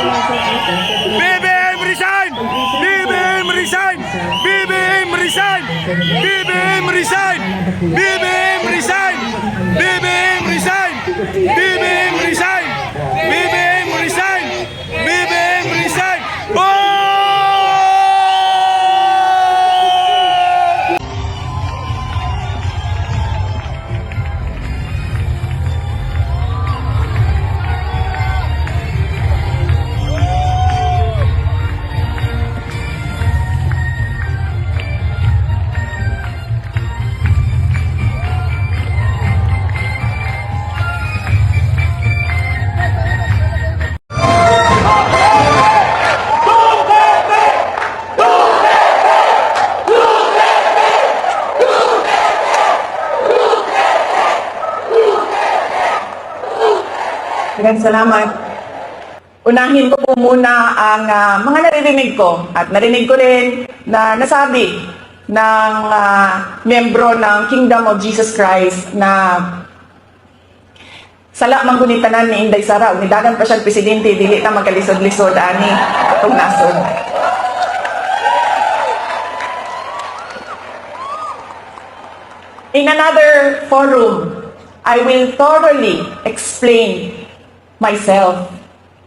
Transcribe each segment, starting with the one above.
BBM resign! BBM resign! BBM resign! BBM resign! BBM resign! BBM resign! BBM resign! BBM resign! BBM resign! Oh! Maraming salamat. Unahin ko po muna ang mga naririnig ko at narinig ko rin na nasabi ng membro ng Kingdom of Jesus Christ na sala manggunitanan ni Inday Sara, unidagan pa siyang presidente, dili na magkalisod-lisod ani atong nasod. In another forum, I will thoroughly explain myself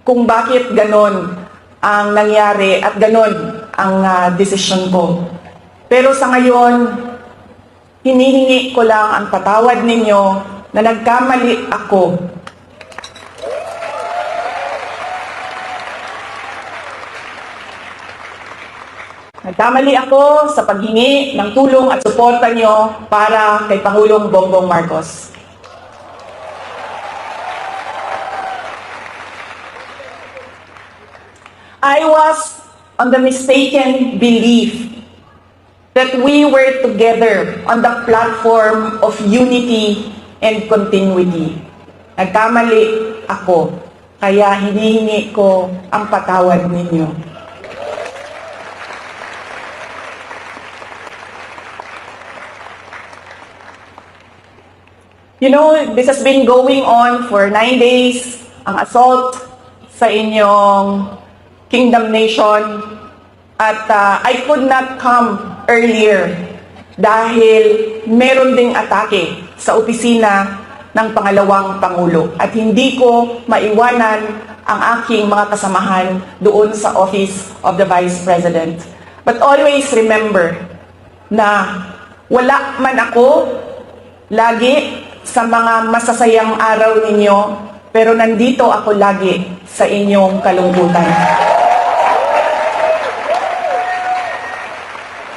kung bakit ganon ang nangyari at ganon ang desisyon ko. Pero sa ngayon, hinihingi ko lang ang patawad ninyo na nagkamali ako. Nagkamali ako sa paghingi ng tulong at suporta nyo para kay Pangulong Bongbong Marcos. I was on the mistaken belief that we were together on the platform of unity and continuity. Nagkamali ako, kaya hinihingi ko ang patawad ninyo. You know, this has been going on for 9 days, ang assault sa inyong Kingdom Nation, at I could not come earlier dahil meron ding atake sa opisina ng pangalawang Pangulo at hindi ko maiwanan ang aking mga kasamahan doon sa Office of the Vice President. But always remember na wala man ako lagi sa mga masasayang araw ninyo, pero nandito ako lagi sa inyong kalungkutan.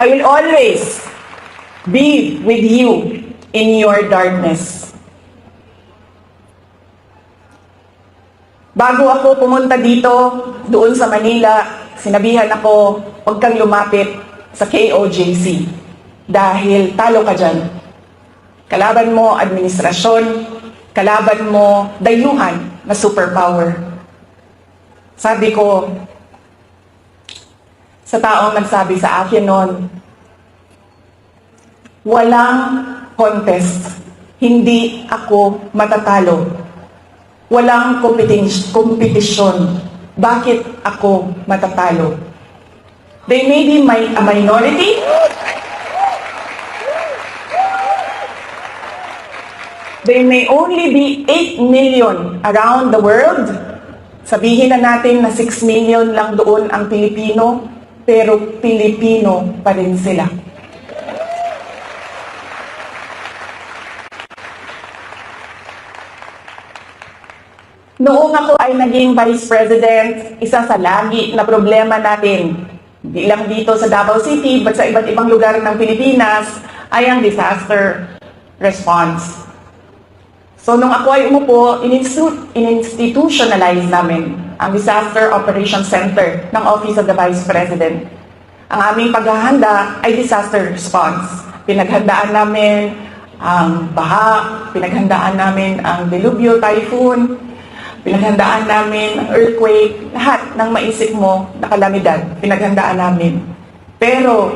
I will always be with you in your darkness. Bago ako pumunta dito, doon sa Manila, sinabihan ako, huwag kang lumapit sa KOJC dahil talo ka dyan. Kalaban mo administrasyon, kalaban mo dayuhan na superpower. Sabi ko, sa taong nagsabi sa akin noon, walang contest, hindi ako matatalo. Walang kompetisyon, bakit ako matatalo? They may be a minority, they may only be 8 million around the world. Sabihin na natin na 6 million lang doon ang Pilipino, pero Pilipino pa rin sila. Noong ako ay naging Vice President, isa sa lagi na problema natin, hindi lang dito sa Davao City, but sa iba't ibang lugar ng Pilipinas, ay ang disaster response. So nung ako ay umupo, in-institutionalize namin ang Disaster Operations Center ng Office of the Vice President. Ang aming paghahanda ay disaster response. Pinaghandaan namin ang baha, pinaghandaan namin ang delubyo, typhoon, pinaghandaan namin ang earthquake, lahat ng maisip mo na kalamidad, pinaghandaan namin. Pero,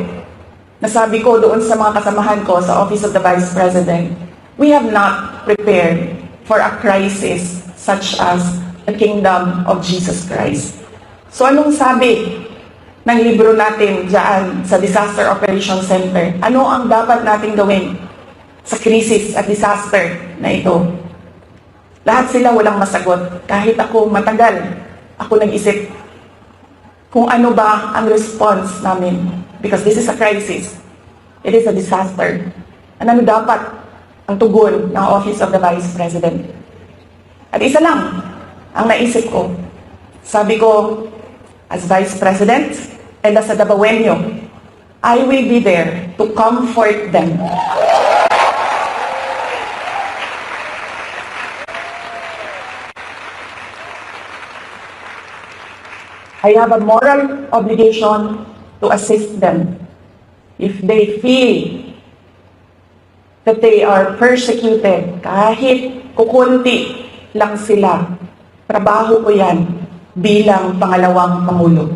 nasabi ko doon sa mga kasamahan ko sa Office of the Vice President, we have not prepared for a crisis such as the Kingdom of Jesus Christ. So anong sabi ng libro natin dyan sa Disaster Operations Center? Ano ang dapat nating gawin sa krisis at disaster na ito? Lahat sila walang masagot. Kahit ako matagal, ako nag-isip kung ano ba ang response namin. Because this is a crisis. It is a disaster. Ano dapat ang tugon ng Office of the Vice President? At isa lang ang naisip ko. Sabi ko, as Vice President and as a Dabawenyo, I will be there to comfort them. I have a moral obligation to assist them if they feel that they are persecuted, kahit kukunti lang sila. Trabaho ko yan bilang pangalawang Pangulo.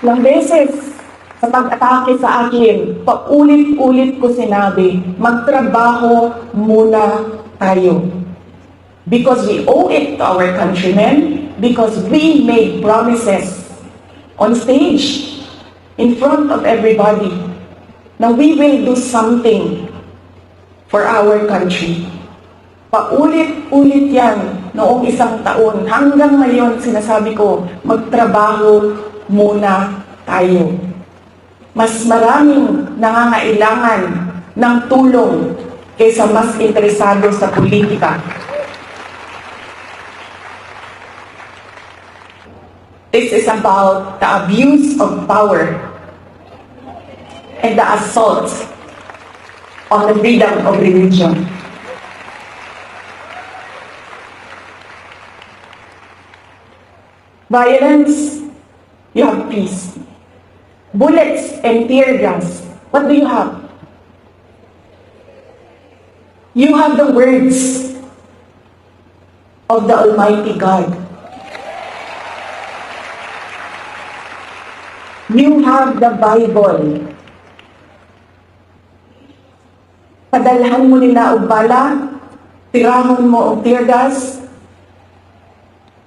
Ilang beses sa pag-atake sa akin, paulit-ulit ko sinabi, magtrabaho muna tayo. Because we owe it to our countrymen, because we made promises on stage, in front of everybody, na we will do something for our country. Paulit-ulit yan noong isang taon. Hanggang ngayon, sinasabi ko, magtrabaho muna tayo. Mas maraming nangangailangan ng tulong kaysa mas interesado sa politika. This is about the abuse of power and the assault on the freedom of religion. Violence, you have peace. Bullets and tear gas, what do you have? You have the words of the Almighty God. You have the Bible. Padalhan mo nila og bala, tirahon mo og tear gas.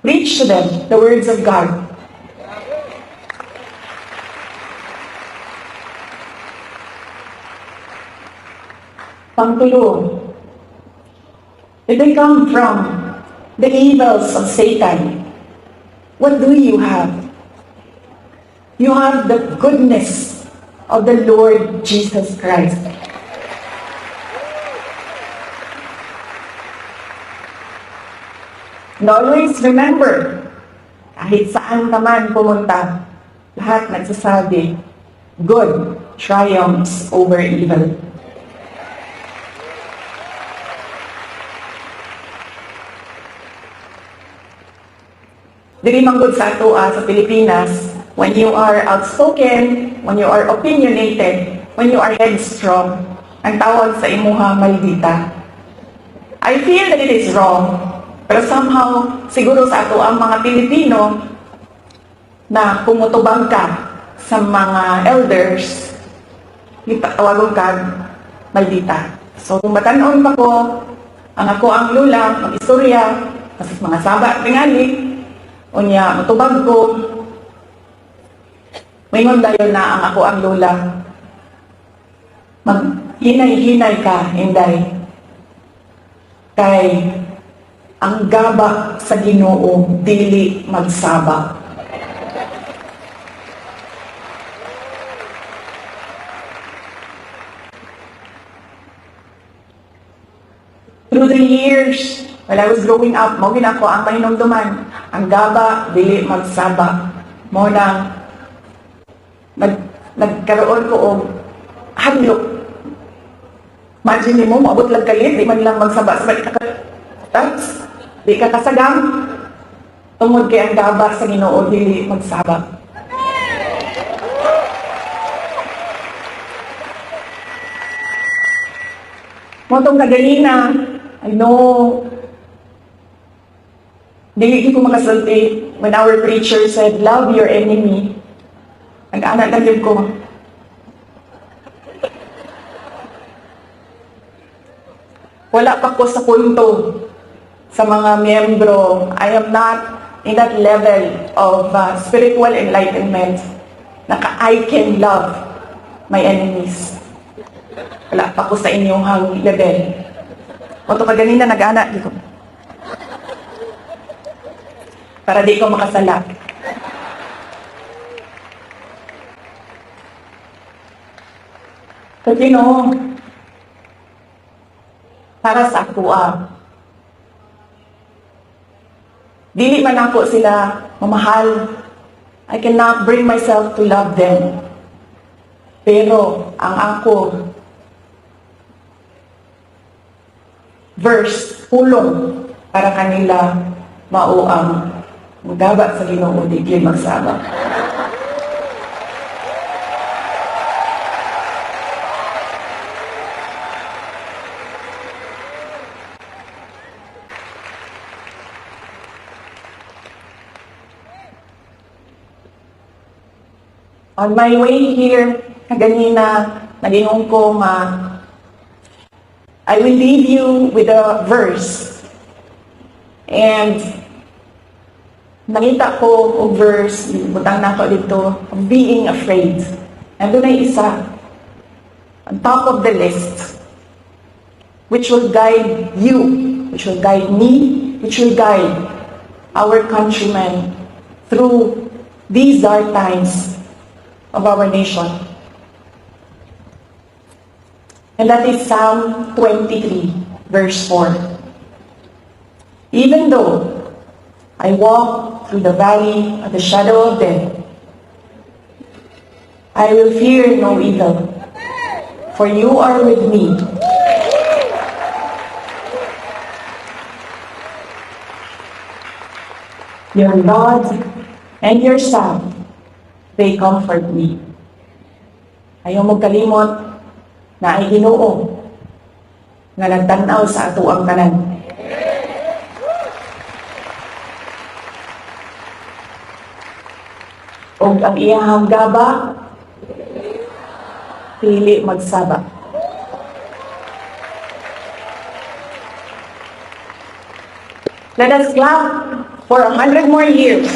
Preach to them the words of God. Pangtulo, if they come from the evils of Satan, what do you have? You have the goodness of the Lord Jesus Christ. And always remember, kahit saan ka man pumunta, lahat nagsasabi, good triumphs over evil. Dili manggod sa atoa sa Pilipinas, when you are outspoken, when you are opinionated, when you are headstrong, ang tawag sa imuha maldita. I feel that it is wrong, pero somehow, siguro sa ato ang mga Pilipino na pumutubang ka sa mga elders, ipatawagon ka maldita. So, kung matanon pa ko, ang ako ang lula, ang istorya, kasi mga saba, tingali, unya, matubag ko, mingon dayon na ang ako ang lula. Maghinay-hinay ka, Inday. Kay ang gaba sa Ginoo dili magsaba. Through the years, while I was growing up, mawin ako ang mahinumduman. Ang gaba dili magsaba. Mo nang nagkaroon ko og hadlok. Imagine mo, maabot lang kalit, di man lang magsaba-saba, di ka kasagam, tungod kay ang gaba sa Ginoo, dili magsaba. Motong kaganina, I know, dili ko makasulti when our preacher said, love your enemy. Nag-anak na yun ko. Wala pa ko sa punto sa mga miyembro. I am not in that level of spiritual enlightenment na I can love my enemies. Wala pa ko sa inyong level. O ito ka ganina nag-ana, di ko. Para di ko makasala. But you know, para sa ako, dili man ako sila mamahal. I cannot bring myself to love them. Pero ang ako, verse, pulong para kanila mauang magdabat sa Ginoo di gyud magsama. On my way here, kanina, nag-inom ko I will leave you with a verse. And nakita ko ang verse, butang na ko dito, of being afraid. Nandun ay isa, on top of the list, which will guide you, which will guide me, which will guide our countrymen through these dark times of our nation. And that is Psalm 23, verse 4. Even though I walk through the valley of the shadow of death, I will fear no evil, for you are with me. Your rod and your staff, they comfort me. Ayaw mong kalimot na ay Ginoo nga nagtanaw sa ato ang tanan. O ang iyahang gaba, pili magsaba. Let us clap for 100 more years.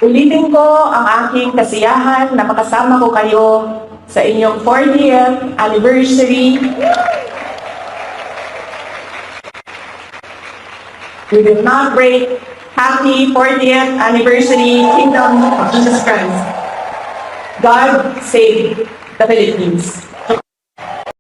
Ulitin ko ang aking kasiyahan na makasama ko kayo sa inyong 40th anniversary. We will not break. Happy 40th anniversary, Kingdom of Jesus Christ. God save the Philippines.